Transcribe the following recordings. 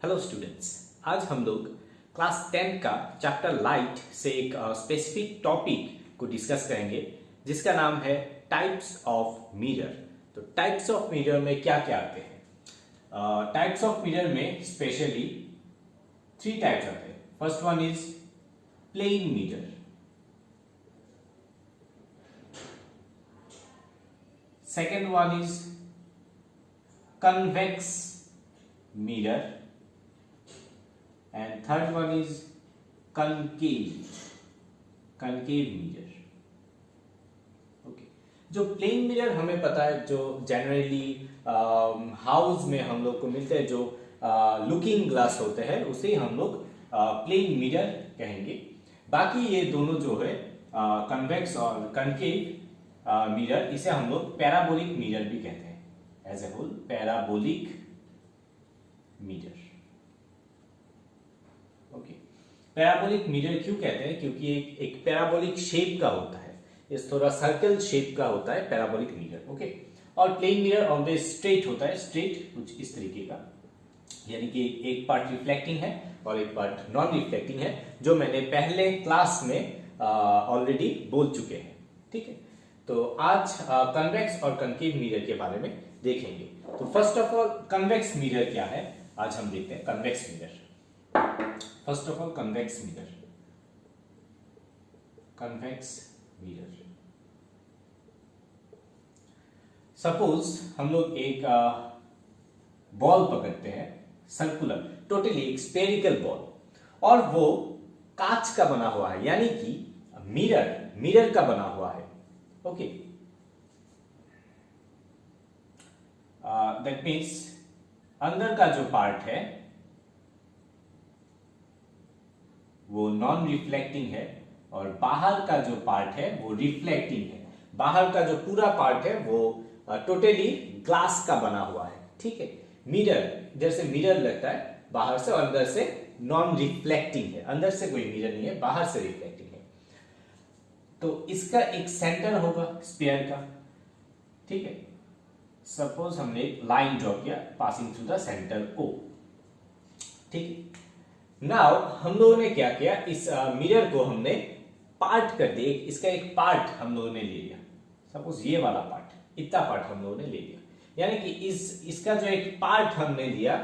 Hello students, आज हम लोग क्लास 10 का चैप्टर लाइट से एक स्पेसिफिक टॉपिक को डिस्कस करेंगे जिसका नाम है टाइप्स ऑफ मिरर। तो टाइप्स ऑफ मिरर में क्या क्या आते हैं? टाइप्स ऑफ मिरर में स्पेशली 3 टाइप्स आते हैं। First one is plane mirror, second one is convex mirror and third one is concave mirror। Okay, जो प्लेन मिरर हमें पता है, जो जनरली हाउस में हम लोग को मिलते हैं, जो लुकिंग ग्लास होते हैं, उसे हम लोग प्लेन मिरर कहेंगे। बाकी ये दोनों जो है कन्वेक्स और कनकेव मिरर, इसे हम लोग पैराबोलिक मिरर भी कहते हैं। As a whole parabolic mirror. Okay, parabolic mirror क्यों कहते हैं? क्योंकि एक पैराबोलिक शेप का होता है, इस थोड़ा सर्कल शेप का होता है पैराबोलिक मिरर। ओके, और प्लेन मिरर ऑलवेज स्ट्रेट होता है, स्ट्रेट कुछ इस तरीके का, यानी कि एक पार्ट रिफ्लेक्टिंग है और एक पार्ट नॉन रिफ्लेक्टिंग है, जो मैंने पहले क्लास में ऑलरेडी बोल चुके हैं। ठीक है, तो आज कन्वेक्स और कनकेव मिरर के बारे में देखेंगे। तो first of all convex mirror क्या है, आज हम देखते हैं convex mirror. First of all convex mirror, convex mirror. Suppose हम लोग एक बॉल पकड़ते हैं, सर्कुलर, टोटली एक स्फेरिकल बॉल, और वो कांच का बना हुआ है, यानी कि मिरर का बना हुआ है। ओके, दैट मीन्स अंदर का जो पार्ट है वो नॉन रिफ्लेक्टिंग है और बाहर का जो पार्ट है वो रिफ्लेक्टिंग है। बाहर का जो पूरा पार्ट है वो टोटली ग्लास का बना हुआ है। ठीक है, मिरर जैसे मिरर लगता है बाहर से, और अंदर से नॉन रिफ्लेक्टिंग है, अंदर से कोई मिरर नहीं है, बाहर से रिफ्लेक्टिंग है। तो इसका एक सेंटर होगा स्फीयर का। ठीक है, सपोज हमने एक लाइन ड्रॉ किया passing through the centre O. ठीक है, नाउ हम लोगों ने क्या किया, इस मिरर को हमने पार्ट कर दिया, इसका एक पार्ट हम लोगों ने ले लिया। सपोज ये वाला पार्ट, इतना पार्ट हम लोगों ने ले लिया, यानी कि इसका जो एक पार्ट हमने लिया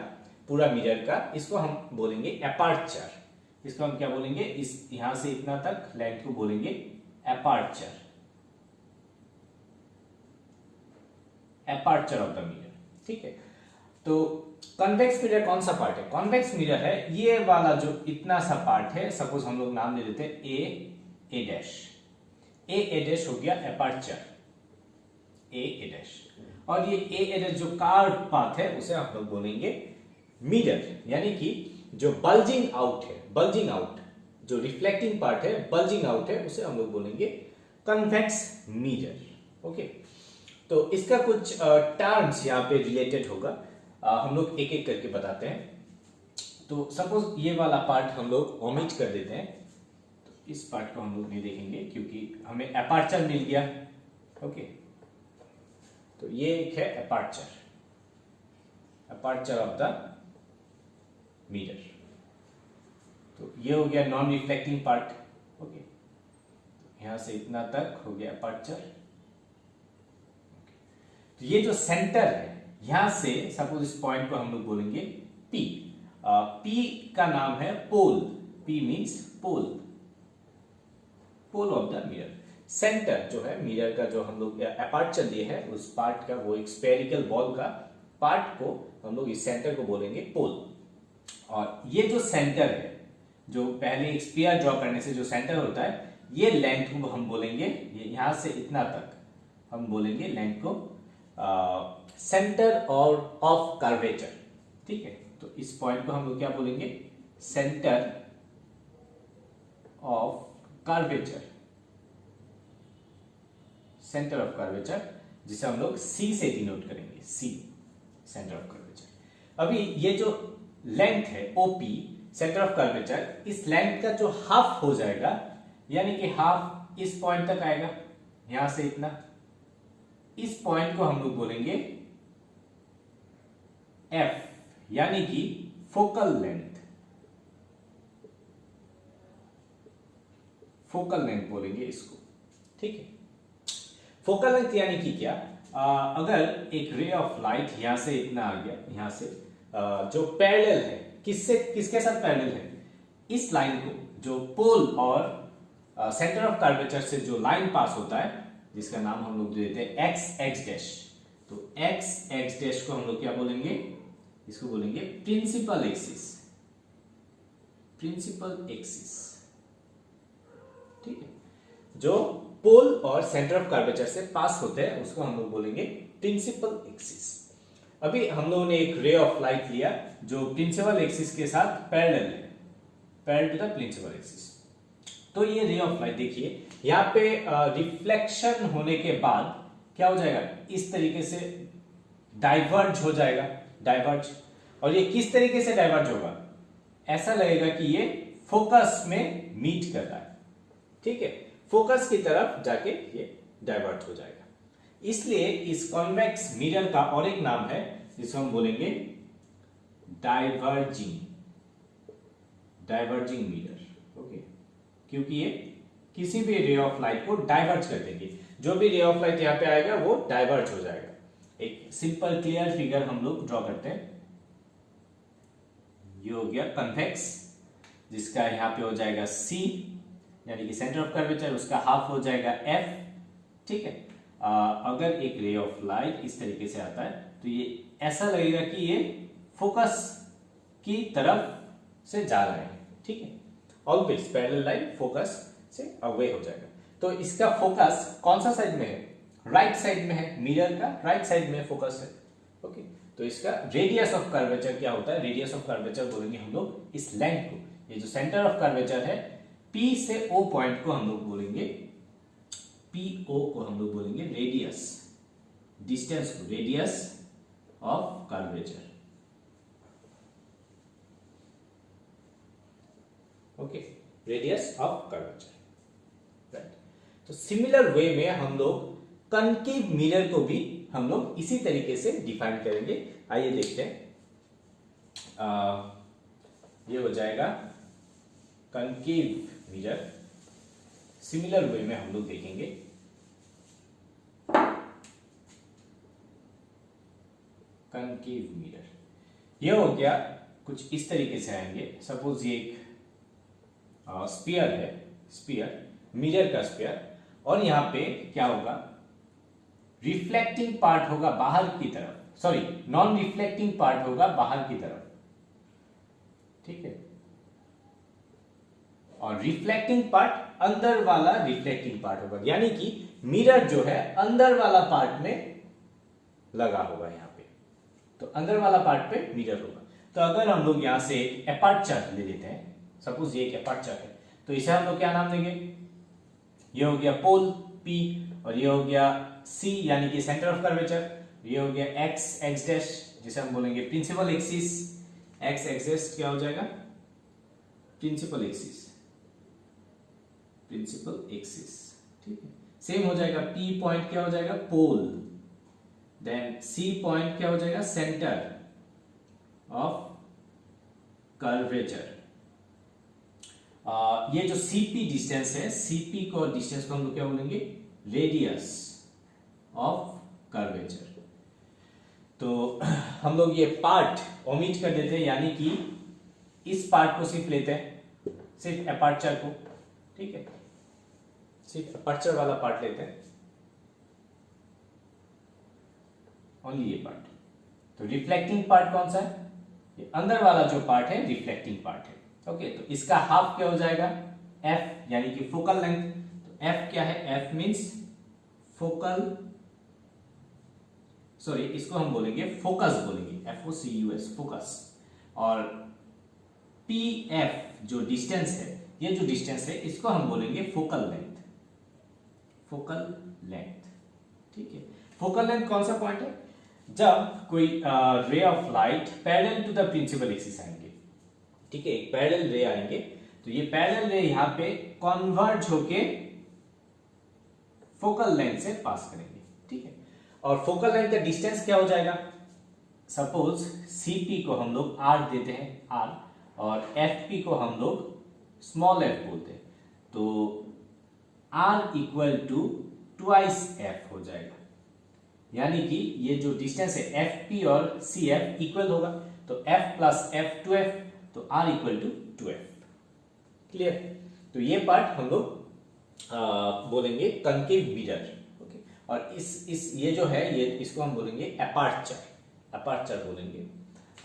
पूरा मिरर का, इसको हम बोलेंगे एपर्चर। इसको हम क्या बोलेंगे, इस यहां से इतना तक लेंथ को बोलेंगे aperture, aperture of the mirror. ठीक है, तो कन्वेक्स मिरर कौन सा पार्ट है? कॉन्वेक्स मिरर है ये वाला जो इतना सा पार्ट है। सपोज हम लोग नाम दे देते हैं ए डैश। ए डैश हो गया एपर्चर, ए डैश। और ये ए डैश जो कार्व पाथ है उसे हम लोग बोलेंगे मिरर, यानी कि जो बल्जिंग आउट है, बल्जिंग आउट, जो रिफ्लेक्टिंग पार्ट है, बल्जिंग आउट है, उसे हम लोग बोलेंगे कन्वेक्स मिरर। ओके, तो इसका कुछ टर्म्स यहाँ पे रिलेटेड होगा, हम लोग एक एक करके बताते हैं। तो सपोज ये वाला पार्ट हम लोग ओमिट कर देते हैं, तो इस पार्ट को हम लोग नहीं देखेंगे क्योंकि हमें एपर्चर मिल गया। ओके, तो ये एक है aperture, aperture of the mirror. तो ये हो गया नॉन रिफ्लेक्टिंग पार्ट। ओके, यहां से इतना तक हो गया एपर्चर। तो ये जो सेंटर है, यहां से सपोज इस पॉइंट को हम लोग बोलेंगे पी। पी का नाम है pole, P means pole, pole of the mirror. Centre जो है मिरर का, जो हम लोग एपर्चर लिए है उस पार्ट का, वो एक स्फेरिकल बॉल का पार्ट को हम लोग इस सेंटर को बोलेंगे पोल। और ये जो सेंटर है, जो पहले एक स्फीयर ड्रॉ करने से जो सेंटर होता है, ये लेंथ को हम बोलेंगे, ये यहां से इतना तक हम बोलेंगे लेंथ को सेंटर और ऑफ कर्वेचर। ठीक है, तो इस पॉइंट को हम लोग क्या बोलेंगे, centre of curvature, centre of curvature, जिसे हम लोग सी से डिनोट करेंगे, सी, सेंटर ऑफ कर्वेचर। अभी ये जो लेंथ है ओपी, सेंटर ऑफ कर्वेचर, इस लेंथ का जो हाफ हो जाएगा, यानी कि हाफ इस पॉइंट तक आएगा, यहां से इतना, इस पॉइंट को हम लोग बोलेंगे एफ, यानी कि फोकल लेंथ, फोकल लेंथ बोलेंगे इसको, ठीक है। फोकल लेंथ यानी कि क्या, अगर एक रे ऑफ लाइट यहां से इतना आ गया, यहां से जो पैरेलल है, किसके साथ पैरेलल है, इस लाइन को, जो पोल और सेंटर ऑफ कर्वेचर से जो लाइन पास होता है, जिसका नाम हम लोग देते हैं एक्स एक्स डैश। तो एक्स एक्स डैश को हम लोग क्या बोलेंगे, इसको बोलेंगे प्रिंसिपल एक्सिस, प्रिंसिपल एक्सिस, ठीक है। जो पोल और सेंटर ऑफ कर्वेचर से पास होते हैं उसको हम लोग बोलेंगे प्रिंसिपल एक्सिस। अभी हम लोगों ने एक रे ऑफ लाइट लिया जो प्रिंसिपल एक्सिस के साथ पैरेलल है, parallel to the principal axis. तो ये रे ऑफ लाइट देखिए, यहाँ पे रिफ्लेक्शन होने के बाद क्या हो जाएगा, इस तरीके से डाइवर्ज हो जाएगा, डाइवर्ज। और ये किस तरीके से डाइवर्ज होगा, ऐसा लगेगा कि ये फोकस में मीट कर रहा है, ठीक है, फोकस की तरफ जाके ये डाइवर्ट हो जाएगा। इसलिए इस कॉन्वेक्स मिरर का और एक नाम है जिसको हम बोलेंगे डाइवर्जिंग, डाइवर्जिंग मिरर, ओके। क्योंकि ये किसी भी रे ऑफ लाइट को डाइवर्ट कर देंगे, जो भी रे ऑफ लाइट यहां पे आएगा वो डाइवर्ट हो जाएगा। एक सिंपल क्लियर फिगर हम लोग ड्रॉ करते हैं। ये हो गया कन्वेक्स, जिसका यहां पे हो जाएगा C, यानी कि सेंटर ऑफ कर्वेचर, उसका हाफ हो जाएगा F, ठीक है। अगर एक रे ऑफ लाइट इस तरीके से आता है तो ये ऐसा लगेगा कि ये फोकस की तरफ से जा रहा है, ठीक है। ऑलवेज पैरेलल लाइन फोकस से अवे हो जाएगा। तो इसका फोकस कौन सा साइड में है, राइट साइड में है, मिरर का राइट साइड में फोकस है, ओके। तो इसका रेडियस ऑफ कर्वेचर क्या होता है, रेडियस ऑफ कर्वेचर बोलेंगे हम लोग इस लेंथ को, ये जो सेंटर ऑफ कर्वेचर है P से O पॉइंट को हम लोग बोलेंगे, PO को हम लोग बोलेंगे रेडियस, डिस्टेंस को radius of curvature, okay, radius of curvature, right. तो सिमिलर वे में हम लोग कनकेव मिरर को भी हम लोग इसी तरीके से डिफाइन करेंगे। आइए देखते हैं, ये हो जाएगा कनकेव मिरर। सिमिलर वे में हम लोग देखेंगे, कनकेव मिरर, ये हो गया कुछ इस तरीके से आएंगे। सपोज ये एक स्फीयर है, स्फीयर, मिरर का स्फीयर, और यहां पे क्या होगा, रिफ्लेक्टिंग पार्ट होगा बाहर की तरफ, सॉरी नॉन रिफ्लेक्टिंग पार्ट होगा बाहर की तरफ, ठीक है, और रिफ्लेक्टिंग पार्ट अंदर वाला रिफ्लेक्टिंग पार्ट होगा, यानी कि मिरर जो है अंदर वाला पार्ट में लगा होगा यहाँ पे, तो अंदर वाला पार्ट पे मिरर होगा। तो अगर हम लोग यहां से एक एपर्चर ले लेते हैं, सपोज ये एक एपर्चर है, तो इसे हम लोग क्या नाम देंगे, ये हो गया पोल P, और ये हो गया C यानी कि सेंटर ऑफ कर्वेचर, ये हो गया X X डैश जिसे हम बोलेंगे principal axis, X X dash क्या हो जाएगा, प्रिंसिपल एक्सिस, प्रिंसिपल एक्सिस, ठीक है। सेम हो जाएगा, P पॉइंट क्या हो जाएगा, पोल, देन C पॉइंट क्या हो जाएगा, सेंटर ऑफ कर्वेचर। ये जो CP डिस्टेंस है, CP को डिस्टेंस को हम लोग क्या बोलेंगे, रेडियस ऑफ कर्वेचर। तो हम लोग ये पार्ट ओमिट कर देते हैं, यानी कि इस पार्ट को सिर्फ लेते हैं, सिर्फ एपर्चर को, ठीक है, सिर्फ एपर्चर वाला पार्ट लेते हैं, ओनली ये पार्ट। तो रिफ्लेक्टिंग पार्ट कौन सा है, ये अंदर वाला जो पार्ट है रिफ्लेक्टिंग पार्ट है, ओके। तो इसका हाफ क्या हो जाएगा, F यानी कि फोकल लेंथ। तो F क्या है, F मींस फोकल, सॉरी इसको हम बोलेंगे फोकस, बोलेंगे FOCUS, फोकस। और PF जो डिस्टेंस है, ये जो डिस्टेंस है इसको हम बोलेंगे फोकल लेंथ, फोकल लेंथ, ठीक है। फोकल लेंथ कौन सा पॉइंट है, जब कोई ray of light parallel to the principal axis आएंगे, ठीक है, एक पैरेलल रे आएंगे, तो ये पैरेलल रे यहां पे कन्वर्ज होके फोकल लेंथ से पास करेंगे, ठीक है। और फोकल लेंथ का डिस्टेंस क्या हो जाएगा, सपोज CP को हम लोग R देते हैं R, और FP को हम लोग स्मॉल f बोलते हैं, तो R equal to twice f हो जाएगा। यानी कि ये जो डिस्टेंस है FP और CF इक्वल होगा, तो F प्लस F 2F, तो R equal to 2F। Clear? तो ये पार्ट हम लोग बोलेंगे कनकेव मिरर। ओके, और इस ये जो है ये इसको हम बोलेंगे अपर्चर बोलेंगे।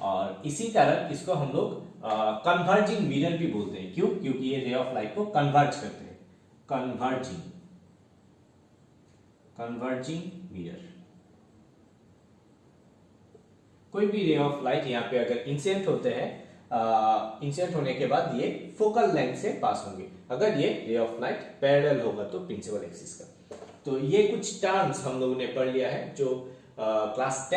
और इसी तरह इसको हम लोग कन्वर्जिंग मिरर भी बोलते हैं। क्यों? क्योंकि ये रे ऑफ लाइट को कन्वर्ज करते हैं। कन्वर्जिंग मिरर, कोई भी रे ऑफ लाइट यहाँ पे अगर इंसिडेंट होते हैं, इंसिडेंट होने के बाद ये फोकल लेंथ से पास होंगे, अगर ये रे ऑफ लाइट पैरेलल होगा तो प्रिंसिपल एक्सिस का। तो ये कुछ टर्म्स हम लोगों ने पढ़ लिया है जो क्लास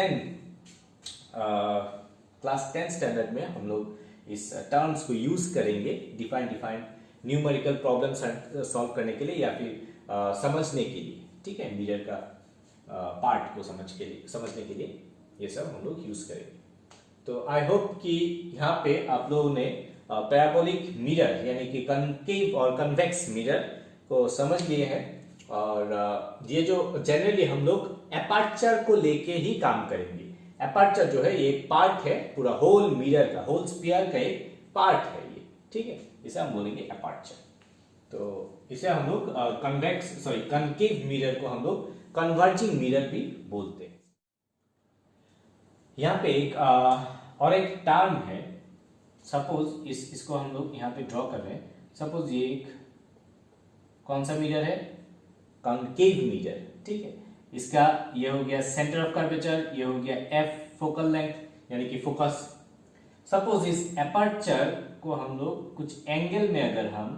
10 स्टैंडर्ड में हम लोग इस टर्म्स को यूज करेंगे डिफाइन न्यूमेरिकल प्रॉब्लम सॉल्व करने के लिए या फिर समझने के लिए। ठीक है, मिरर का पार्ट को समझने के लिए ये सब हम लोग यूज करेंगे। तो आई होप कि यहाँ पे आप लोगों ने पैराबोलिक मिरर यानी कि कनकेव और कन्वेक्स मिरर को समझ लिए हैं। और ये जो जनरली हम लोग एपर्चर को लेके ही काम करेंगे। एपर्चर जो है ये एक पार्ट है, पूरा होल मिरर का, होल स्फीयर का एक पार्ट है ये। ठीक है, इसे हम बोलेंगे एपर्चर। तो इसे हम लोग कनकेव मिरर को हम लोग कन्वर्जिंग मिरर भी बोलते हैं। यहाँ पे एक टर्म है, सपोज इसको हम लोग यहाँ पे ड्रॉ कर रहे हैं। सपोज ये एक कौन सा मिरर है? Concave mirror. ठीक है, इसका ये हो गया सेंटर ऑफ कर्वेचर, ये हो गया F फोकल लेंथ यानी कि फोकस। सपोज इस एपर्चर को हम लोग कुछ एंगल में अगर हम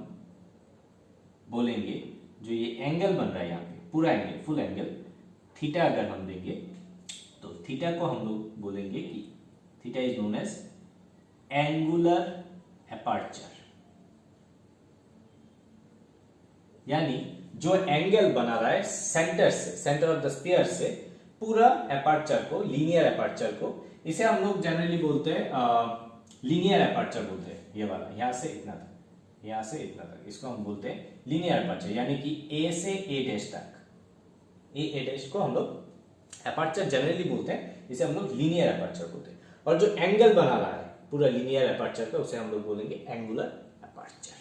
बोलेंगे, जो ये एंगल बन रहा है यहाँ पे पूरा एंगल, फुल एंगल थीटा अगर हम देंगे, तो थीटा को हम लोग बोलेंगे कि theta is known as angular aperture. यानी जो एंगल बना रहा है सेंटर ऑफ द स्फीयर से पूरा एपर्चर को, लीनियर एपर्चर को, इसे हम लोग जनरली बोलते हैं लीनियर एपर्चर बोलते हैं। ये वाला यहाँ से इतना तक, यहाँ से इतना तक, इसको हम बोलते हैं लीनियर एपर्चर। यानी कि A से A डैश तक, A डैश को हम लोग एपर्चर जनरली बोलते हैं, इसे हम लोग लीनियर एपर्चर बोलते हैं। और जो एंगल बना रहा है पूरा लीनियर एपर्चर का, उसे हम लोग बोलेंगे एंगुलर एपर्चर।